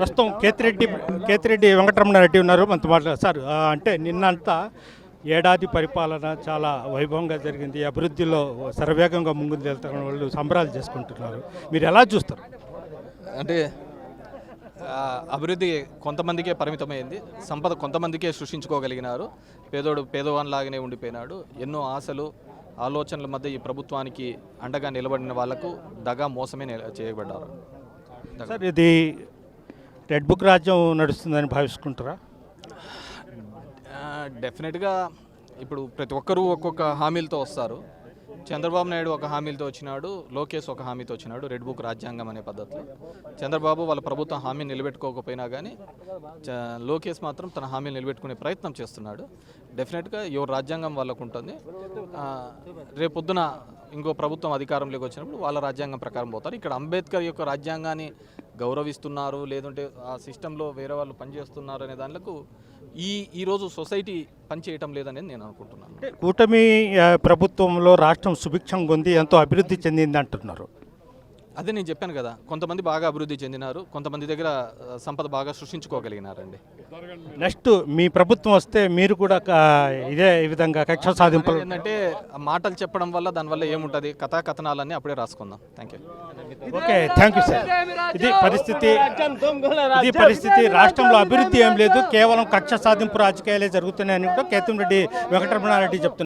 ప్రస్తుతం కేతిరెడ్డి వెంకటరమణారెడ్డి ఉన్నారు మనతో మాట్లాడారు. సార్ అంటే నిన్నంతా ఏడాది పరిపాలన చాలా వైభవంగా జరిగింది, అభివృద్ధిలో శరవేగంగా ముందుకు వెళ్తున్న వాళ్ళు సంబరాలు చేసుకుంటున్నారు. మీరు ఎలా చూస్తారు? అంటే అభివృద్ధి కొంతమందికే పరిమితమైంది, సంపద కొంతమందికే సృష్టించుకోగలిగినారు. పేదోడు పేదవానిలాగానే ఉండిపోయినాడు. ఎన్నో ఆశలు ఆలోచనల మధ్య ఈ ప్రభుత్వానికి అండగా నిలబడిన వాళ్లకు దగా మోసమే చేయబడ్డారు. సార్ ఇది రెడ్ బుక్ రాజ్యం నడుస్తుందని భావిస్తుంటారా? డెఫినెట్గా ఇప్పుడు ప్రతి ఒక్కరూ ఒక్కొక్క హామీలతో వస్తారు. చంద్రబాబు నాయుడు ఒక హామీలతో వచ్చినాడు, లోకేష్ ఒక హామీతో వచ్చినాడు, రెడ్ బుక్ రాజ్యాంగం అనే పద్ధతిలో. చంద్రబాబు వాళ్ళ ప్రభుత్వం హామీ నిలబెట్టుకోకపోయినా కానీ లోకేష్ మాత్రం తన హామీని నిలబెట్టుకునే ప్రయత్నం చేస్తున్నాడు. డెఫినెట్గా ఎవరు రాజ్యాంగం వాళ్ళకు ఉంటుంది. రేపొద్దున ఇంకో ప్రభుత్వం అధికారంలోకి వచ్చినప్పుడు వాళ్ళ రాజ్యాంగం ప్రకారం పోతారు. ఇక్కడ అంబేద్కర్ యొక్క రాజ్యాంగాన్ని గౌరవిస్తున్నారు, లేదంటే ఆ సిస్టంలో వేరే వాళ్ళు పనిచేస్తున్నారు అనే దానిలకు ఈరోజు సొసైటీ పనిచేయటం లేదనేది నేను అనుకుంటున్నాను. కూటమి ప్రభుత్వంలో రాష్ట్రం సుభిక్షంగా ఉంది, ఎంతో అభివృద్ధి చెందింది అంటున్నారు. అదే నేను చెప్పాను కదా, కొంతమంది బాగా అభివృద్ధి చెందినారు, కొంతమంది దగ్గర సంపద బాగా సృష్టించుకోగలిగినారండి. నెక్స్ట్ మీ ప్రభుత్వం వస్తే మీరు కూడా ఇదే విధంగా కక్ష సాధింపులు ఏంటంటే మాటలు చెప్పడం వల్ల దానివల్ల ఏముంటుంది, కథనాలన్నీ అప్పుడే రాసుకుందాం. Thank you. Okay, thank you sir. ఇది పరిస్థితి. రాష్ట్రంలో అభివృద్ధి ఏం లేదు, కేవలం కక్ష సాధింపు రాజకీయాలే జరుగుతున్నాయని కూడా కేతిరెడ్డి వెంకటరమణారెడ్డి చెప్తున్నారు.